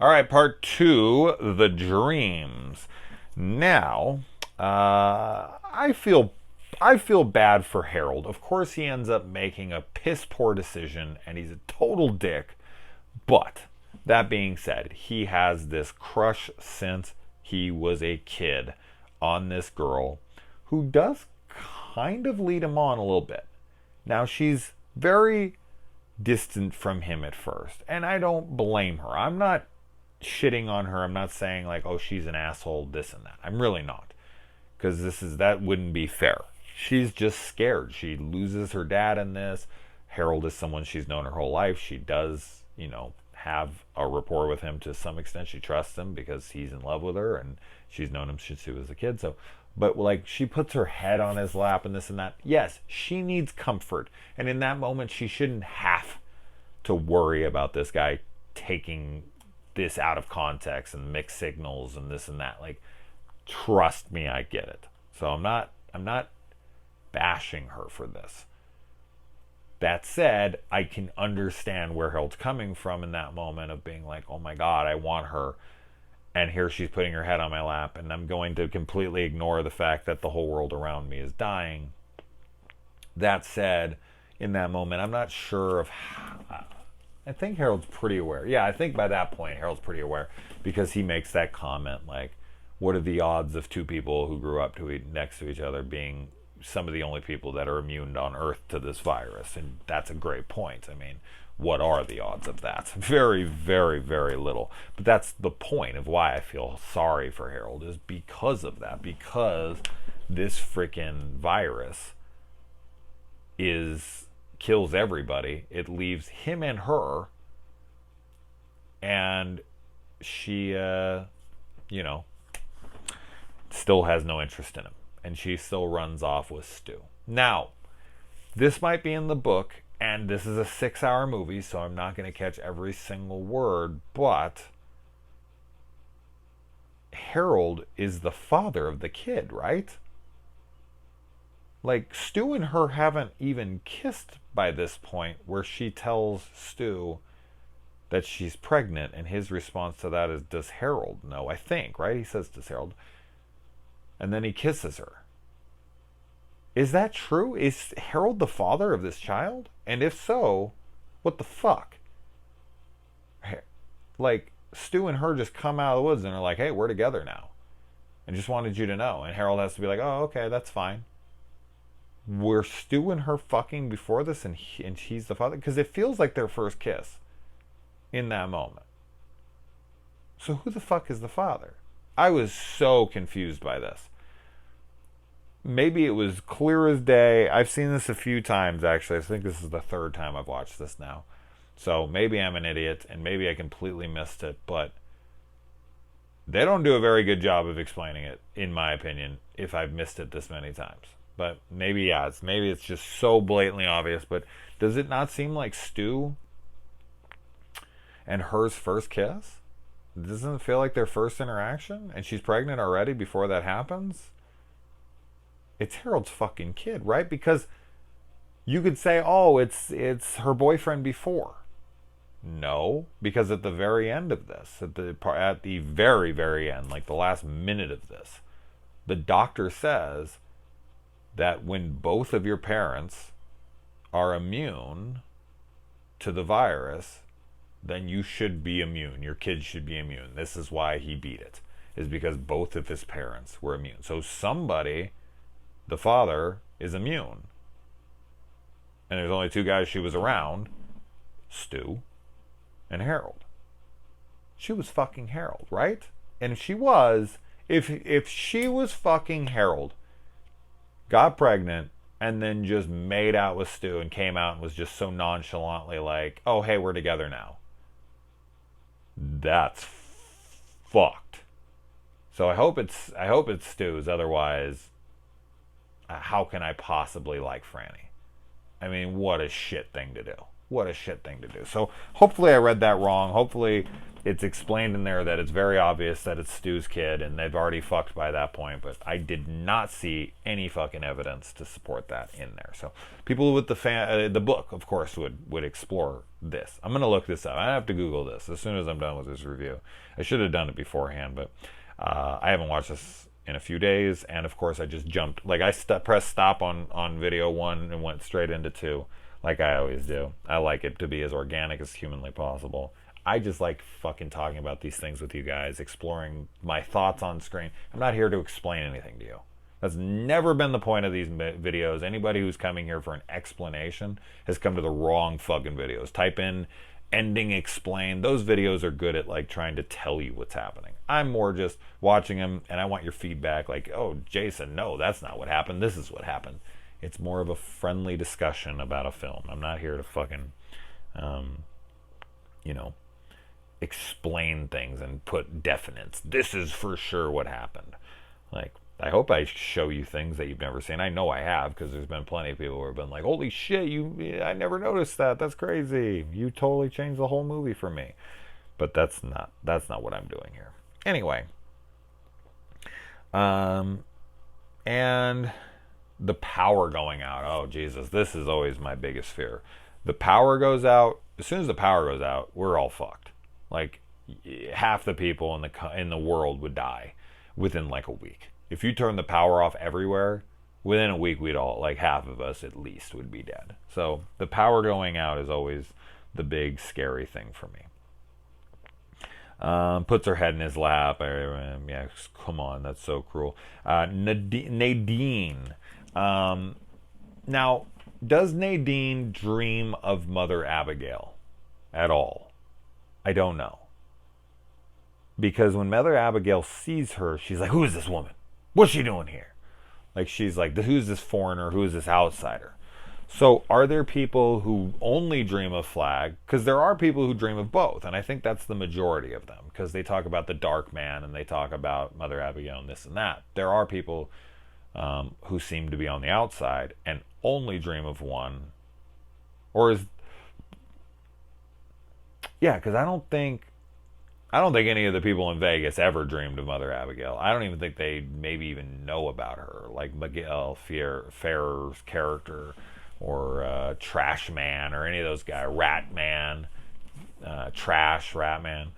All right, part two, the dreams. Now, I feel bad for Harold. Of course, he ends up making a piss poor decision, and he's a total dick. But that being said, he has this crush since he was a kid on this girl, who does kind of lead him on a little bit. Now she's very distant from him at first, and I don't blame her. I'm not shitting on her. I'm not saying like, oh, she's an asshole, this and that. I'm really not, because that wouldn't be fair. She's just scared. She loses her dad in this. Harold is someone she's known her whole life. She does, have a rapport with him to some extent. She trusts him because he's in love with her, and she's known him since she was a kid. So, but like, she puts her head on his lap and this and that. Yes, she needs comfort, and in that moment, she shouldn't have to worry about this guy taking this out of context and mixed signals and this and that. Like, trust me, I get it. So I'm not bashing her for this. That said, I can understand where Harold's coming from in that moment of being like, oh my God, I want her. And here she's putting her head on my lap, and I'm going to completely ignore the fact that the whole world around me is dying. That said, in that moment, I'm not sure of how. I think Harold's pretty aware. Yeah, I think by that point, Harold's pretty aware, because he makes that comment like, what are the odds of two people who grew up next to each other being some of the only people that are immune on Earth to this virus? And that's a great point. I mean, what are the odds of that? Very, very, very little. But that's the point of why I feel sorry for Harold, is because of that. Because this freaking virus kills everybody. It leaves him and her, and she, still has no interest in him, and she still runs off with Stu. Now, this might be in the book, and this is a 6-hour movie, so I'm not going to catch every single word, but Harold is the father of the kid, right? Like, Stu and her haven't even kissed by this point, where she tells Stu that she's pregnant, and his response to that is, does Harold know? I think, right? He says, does Harold? And then he kisses her. Is that true? Is Harold the father of this child? And if so, what the fuck? Like, Stu and her just come out of the woods and are like, hey, we're together now, and just wanted you to know. And Harold has to be like, oh, okay, that's fine. Were Stu and her fucking before this, and he's the father? Because it feels like their first kiss in that moment. So who the fuck is the father? I was so confused by this. Maybe it was clear as day. I've seen this a few times, actually. I think this is the third time I've watched this now. So maybe I'm an idiot, and maybe I completely missed it, but they don't do a very good job of explaining it, in my opinion, if I've missed it this many times. But maybe, yeah, maybe it's just so blatantly obvious. But does it not seem like Stu and her's first kiss? Doesn't it feel like their first interaction? And she's pregnant already before that happens? It's Harold's fucking kid, right? Because you could say, oh, it's her boyfriend before. No, because at the very end of this, at the very, very end, like the last minute of this, the doctor says that when both of your parents are immune to the virus, then you should be immune. Your kid should be immune. This is why he beat it, is because both of his parents were immune. So somebody, the father, is immune. And there's only two guys she was around, Stu and Harold. She was fucking Harold, right? And if she was, if she was fucking Harold, got pregnant, and then just made out with Stu and came out and was just so nonchalantly like, oh, hey, we're together now, that's fucked. So I hope it's Stu's. Otherwise, how can I possibly like Franny? I mean, what a shit thing to do. what a shit thing to do. So hopefully I read that wrong. Hopefully it's explained in there that it's very obvious that it's Stu's kid and they've already fucked by that point, but I did not see any fucking evidence to support that in there. So people with the book, of course, would explore this. I'm going to look this up. I have to Google this as soon as I'm done with this review. I should have done it beforehand, but I haven't watched this in a few days, and of course I just jumped, like I pressed stop on video 1 and went straight into 2, like I always do. I like it to be as organic as humanly possible. I just like fucking talking about these things with you guys, exploring my thoughts on screen. I'm not here to explain anything to you. That's never been the point of these videos. Anybody who's coming here for an explanation has come to the wrong fucking videos. Type in ending explain. Those videos are good at like trying to tell you what's happening. I'm more just watching them and I want your feedback, like, oh, Jason, no, that's not what happened. This is what happened. It's more of a friendly discussion about a film. I'm not here to fucking, explain things and put definites. This is for sure what happened. Like, I hope I show you things that you've never seen. I know I have, because there's been plenty of people who have been like, holy shit, I never noticed that. That's crazy. You totally changed the whole movie for me. But that's not what I'm doing here. Anyway. And the power going out. Oh, Jesus. This is always my biggest fear. The power goes out. As soon as the power goes out, we're all fucked. Like, half the people in the world would die within like a week. If you turn the power off everywhere, within a week we'd all, like half of us at least, would be dead. So the power going out is always the big scary thing for me. Puts her head in his lap. Yeah, come on, that's so cruel. Nadine. Now, does Nadine dream of Mother Abigail at all? I don't know. Because when Mother Abigail sees her, she's like, who is this woman? What's she doing here? Like, she's like, who's this foreigner? Who is this outsider? So are there people who only dream of Flag? Because there are people who dream of both. And I think that's the majority of them. Because they talk about the dark man and they talk about Mother Abigail and this and that. There are people who seem to be on the outside and only dream of one. Because I don't think any of the people in Vegas ever dreamed of Mother Abigail. I don't even think they maybe even know about her. Like Miguel Ferrer's character, or Trash Man, or any of those guys. Rat Man, Rat Man.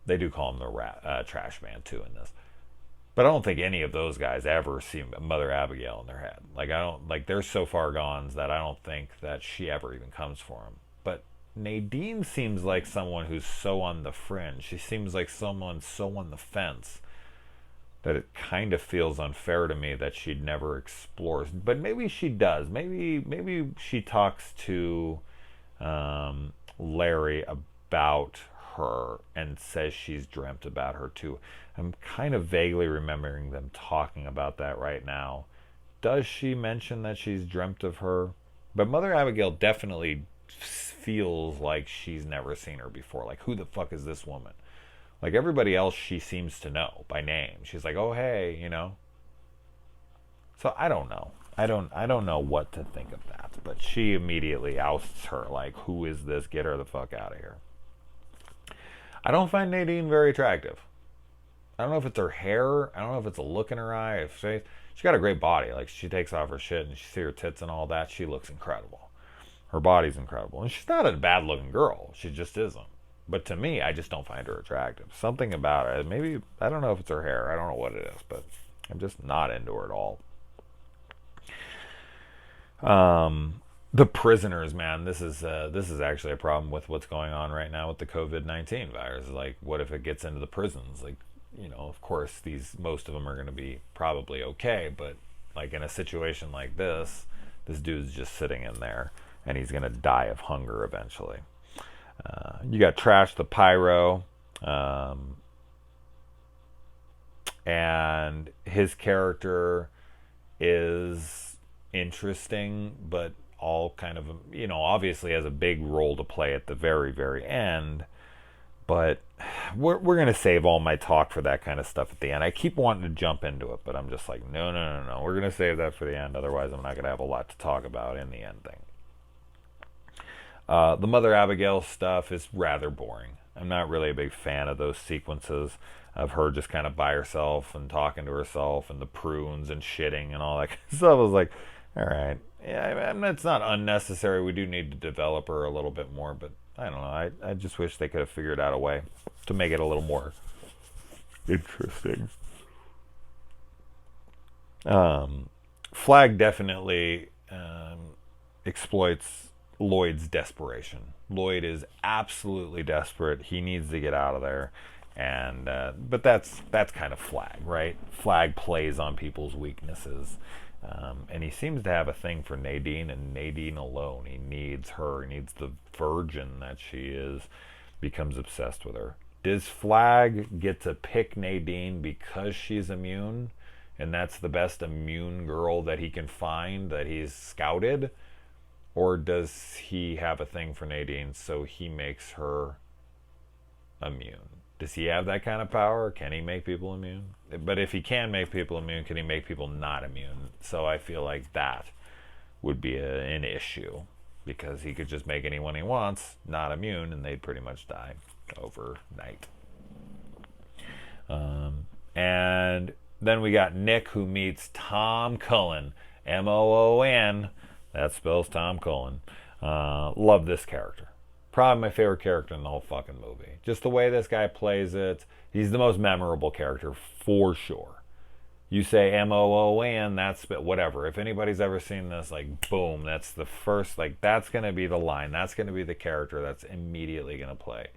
They do call him the Trash Man too in this. But I don't think any of those guys ever see Mother Abigail in their head. Like they're so far gone that I don't think that she ever even comes for him. But Nadine seems like someone who's so on the fringe. She seems like someone so on the fence that it kind of feels unfair to me that she'd never explore. But maybe she does. Maybe she talks to Larry about her and says she's dreamt about her too. I'm kind of vaguely remembering them talking about that right now. Does she mention that she's dreamt of her? But Mother Abigail definitely feels like she's never seen her before. Like, who the fuck is this woman? Like, everybody else she seems to know by name. She's like, oh, hey, So I don't know. I don't know what to think of that. But she immediately ousts her, like, who is this? Get her the fuck out of here. I don't find Nadine very attractive. I don't know if it's her hair. I don't know if it's a look in her eye. She's got a great body. Like, she takes off her shit and she see her tits and all that. She looks incredible. Her body's incredible. And she's not a bad-looking girl. She just isn't. But to me, I just don't find her attractive. Something about her. Maybe, I don't know if it's her hair. I don't know what it is. But I'm just not into her at all. The prisoners, man. This is actually a problem with what's going on right now with the COVID-19 virus. Like, what if it gets into the prisons? Like, of course, most of them are going to be probably okay. But, like, in a situation like this dude's just sitting in there. And he's going to die of hunger eventually. You got Trash the Pyro. And his character is interesting, but all kind of, obviously has a big role to play at the very, very end. But we're going to save all my talk for that kind of stuff at the end. I keep wanting to jump into it, but I'm just like, no. We're going to save that for the end. Otherwise, I'm not going to have a lot to talk about in the ending. The Mother Abigail stuff is rather boring. I'm not really a big fan of those sequences of her just kind of by herself and talking to herself and the prunes and shitting and all that kind of stuff. I was like, all right, yeah, it's not unnecessary. We do need to develop her a little bit more, but I don't know. I just wish they could have figured out a way to make it a little more interesting. Flag definitely exploits Lloyd's desperation. Lloyd is absolutely desperate. He needs to get out of there, and but that's kind of Flag, right? Flag plays on people's weaknesses, and he seems to have a thing for Nadine and Nadine alone. He needs her. He needs the virgin that she is. Becomes obsessed with her. Does Flag get to pick Nadine because she's immune, and that's the best immune girl that he can find that he's scouted? Or does he have a thing for Nadine so he makes her immune? Does he have that kind of power? Can he make people immune? But if he can make people immune, can he make people not immune? So I feel like that would be an issue, because he could just make anyone he wants not immune and they'd pretty much die overnight. And then we got Nick, who meets Tom Cullen, Moon. That spells Tom Cullen. Love this character. Probably my favorite character in the whole fucking movie. Just the way this guy plays it. He's the most memorable character for sure. You say Moon, that's whatever. If anybody's ever seen this, like, boom, that's the first, like, that's going to be the line. That's going to be the character that's immediately going to play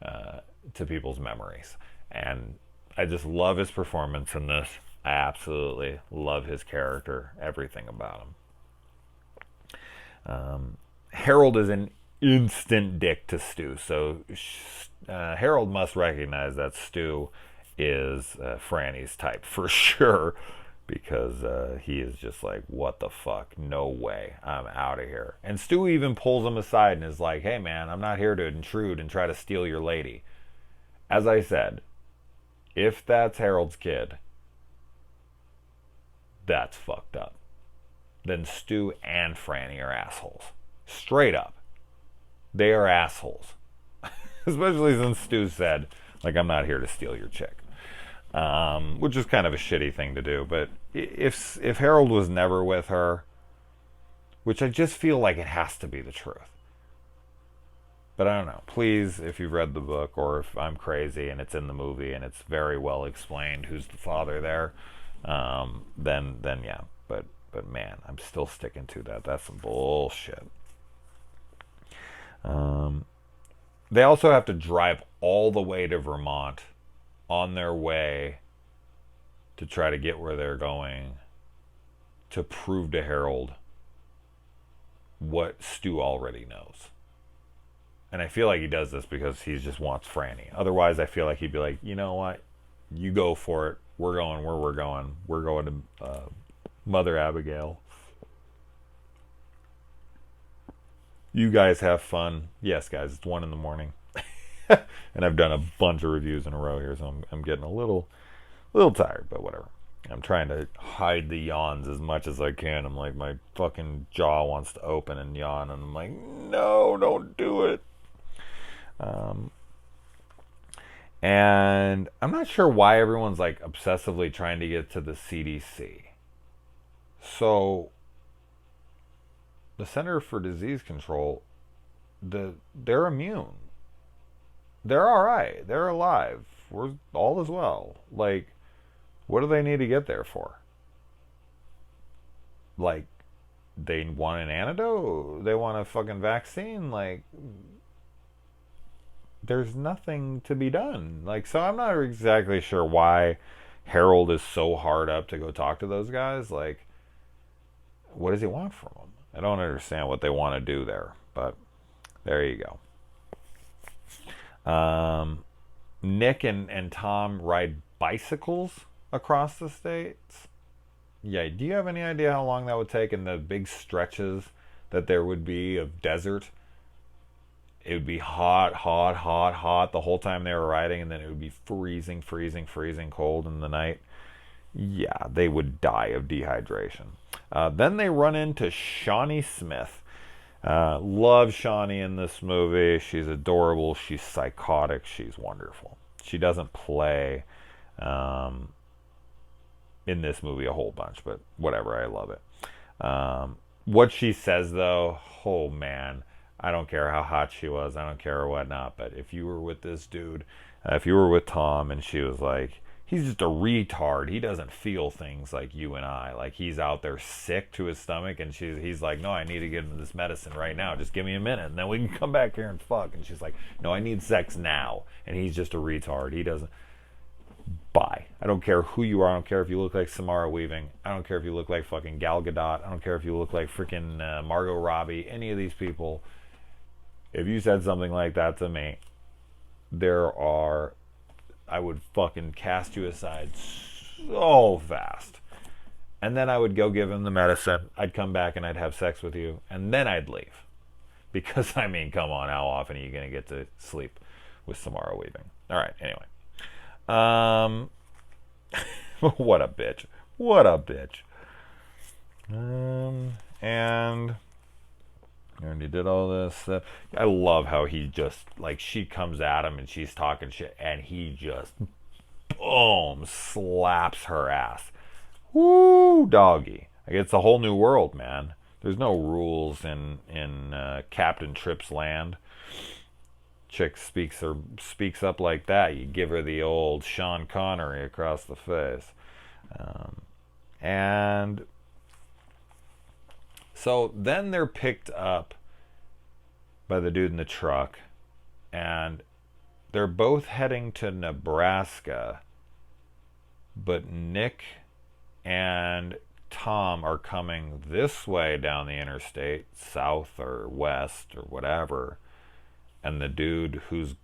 to people's memories. And I just love his performance in this. I absolutely love his character, everything about him. Harold is an instant dick to Stu, so Harold must recognize that Stu is Franny's type for sure, because he is just like, what the fuck, no way, I'm out of here. And Stu even pulls him aside and is like, hey man, I'm not here to intrude and try to steal your lady. As I said, if that's Harold's kid, that's fucked up. Then Stu and Franny are assholes. Straight up. They are assholes. Especially since Stu said, like, I'm not here to steal your chick. Which is kind of a shitty thing to do. But if Harold was never with her, which I just feel like it has to be the truth. But I don't know. Please, if you've read the book, or if I'm crazy and it's in the movie and it's very well explained who's the father there, then yeah. But man, I'm still sticking to that. That's some bullshit. They also have to drive all the way to Vermont on their way to try to get where they're going, to prove to Harold what Stu already knows. And I feel like he does this because he just wants Franny. Otherwise, I feel like he'd be like, you know what? You go for it. We're going where we're going. We're going to Mother Abigail. You guys have fun. Yes, guys, it's 1 a.m. And I've done a bunch of reviews in a row here, so I'm getting a little tired, but whatever. I'm trying to hide the yawns as much as I can. I'm like, my fucking jaw wants to open and yawn, and I'm like, no, don't do it. And I'm not sure why everyone's like obsessively trying to get to the CDC. So the Center for Disease Control, they're immune. They're all right. They're alive. We're all as well. Like, what do they need to get there for? Like, they want an antidote? They want a fucking vaccine? Like, there's nothing to be done. Like, so I'm not exactly sure why Harold is so hard up to go talk to those guys. Like, what does he want from them? I don't understand what they want to do there, but there you go. Nick and Tom ride bicycles across the states. Yeah, do you have any idea how long that would take, in the big stretches that there would be of desert? It would be hot the whole time they were riding, and then it would be freezing cold in the night. Yeah, they would die of dehydration. Then they run into Shaunie Smith. Love Shaunie in this movie. She's adorable. She's psychotic. She's wonderful. She doesn't play in this movie a whole bunch, but whatever. I love it. What she says, though, oh man, I don't care how hot she was. I don't care or whatnot. But if you were with this dude, if you were with Tom and she was like, he's just a retard. He doesn't feel things like you and I. Like he's out there sick to his stomach, and he's like, no, I need to get him this medicine right now. Just give me a minute, and then we can come back here and fuck. And she's like, no, I need sex now. And he's just a retard. He doesn't. Bye. I don't care who you are. I don't care if you look like Samara Weaving. I don't care if you look like fucking Gal Gadot. I don't care if you look like freaking Margot Robbie. Any of these people. If you said something like that to me, I would fucking cast you aside so fast. And then I would go give him the medicine. I'd come back and I'd have sex with you. And then I'd leave. Because, I mean, come on. How often are you going to get to sleep with Samara Weaving? All right, anyway. What a bitch. What a bitch. And he did all this. I love how he just, like, she comes at him and she's talking shit, and he just, boom, slaps her ass. Woo, doggy. Like, it's a whole new world, man. There's no rules in Captain Tripp's land. Chick speaks up like that, you give her the old Sean Connery across the face. And so then they're picked up by the dude in the truck, and they're both heading to Nebraska, but Nick and Tom are coming this way down the interstate, south or west or whatever. And the dude who's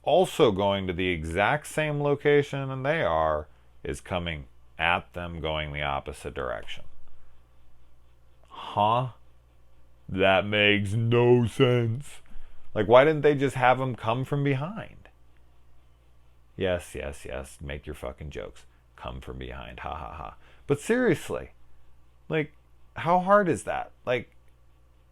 also going to the exact same location and they are is coming at them going the opposite direction. Huh? That makes no sense. Like, why didn't they just have him come from behind? Yes. Make your fucking jokes. Come from behind. Ha ha ha. But seriously, like, how hard is that? Like,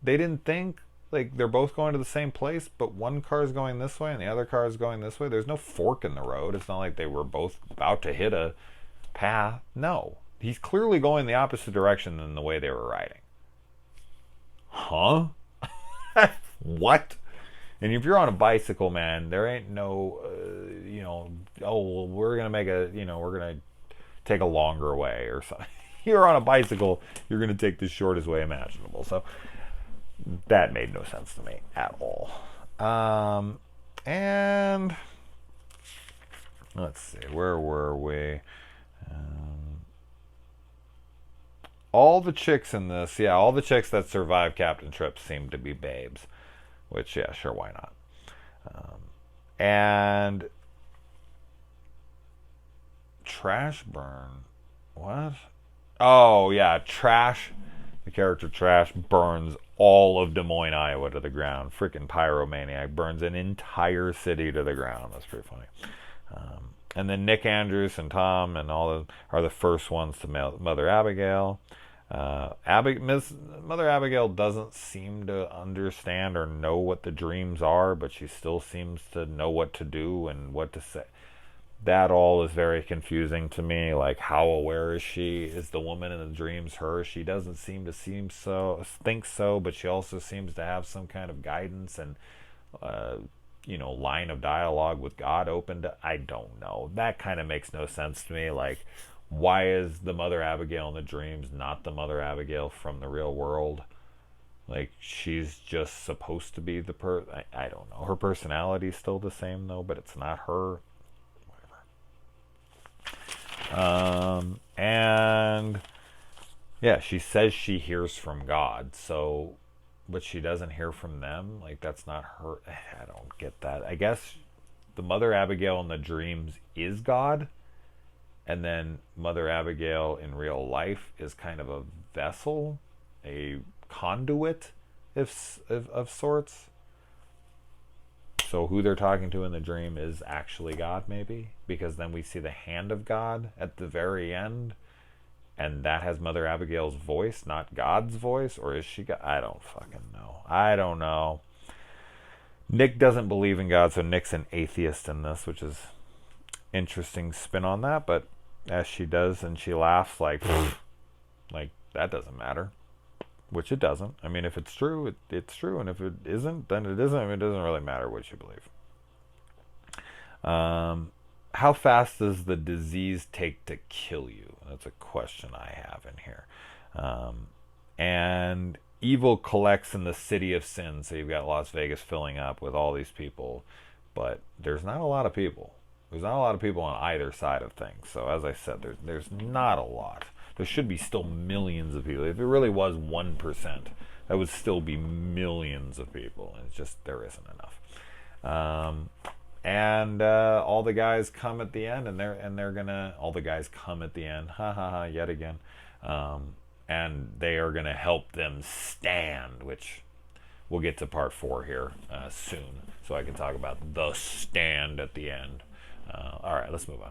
they didn't think, like, they're both going to the same place, but one car is going this way and the other car is going this way. There's no fork in the road. It's not like they were both about to hit a path. No. He's clearly going the opposite direction than the way they were riding. Huh? What? And if you're on a bicycle, man, there ain't no, oh, well, we're going to take a longer way or something. You're on a bicycle, you're going to take the shortest way imaginable. So that made no sense to me at all. And let's see, where were we? All the chicks in this, all the chicks that survive Captain Tripp seem to be babes, which, yeah, sure, why not? And Trash Burn, what? Oh, yeah, Trash, the character Trash burns all of Des Moines, Iowa to the ground. Freaking pyromaniac. Burns an entire city to the ground. That's pretty funny. And then Nick Andrews and Tom and all are the first ones to Mother Abigail. Mother Abigail doesn't seem to understand or know what the dreams are, but she still seems to know what to do and what to say. That all is very confusing to me. Like, how aware is she? Is the woman in the dreams her? She doesn't seem to think so, but she also seems to have some kind of guidance and line of dialogue with God open to. I don't know. That kind of makes no sense to me. Like, why is the Mother Abigail in the dreams not the Mother Abigail from the real world? Like, she's just supposed to be the I don't know. Her personality's still the same though, but it's not her. And yeah, she says she hears from God, so, but she doesn't hear from them. Like, that's not her. I don't get that. I guess the Mother Abigail in the dreams is God, and then Mother Abigail in real life is kind of a vessel, a conduit of sorts. So who they're talking to in the dream is actually God, maybe? Because then we see the hand of God at the very end. and that has Mother Abigail's voice, not God's voice, or is she God? I don't fucking know. I don't know. Nick doesn't believe in God, so Nick's an atheist in this, which is interesting spin on that, but as she does, and she laughs like that doesn't matter, which it doesn't. I mean, if it's true, it's true, and if it isn't, then it isn't. I mean, it doesn't really matter what you believe. How fast does the disease take to kill you? That's a question I have in here. And evil collects in the city of sin. So you've got Las Vegas filling up with all these people, but there's not a lot of people. There's not a lot of people on either side of things. So as I said, there's not a lot. There should be still millions of people. If it really was 1%, that would still be millions of people. And it's just, there isn't enough. And all the guys come at the end, and they're gonna, all the guys come at the end, ha ha ha, yet again. And they are gonna help them stand, which we'll get to part 4 here soon, so I can talk about the stand at the end. All right, let's move on.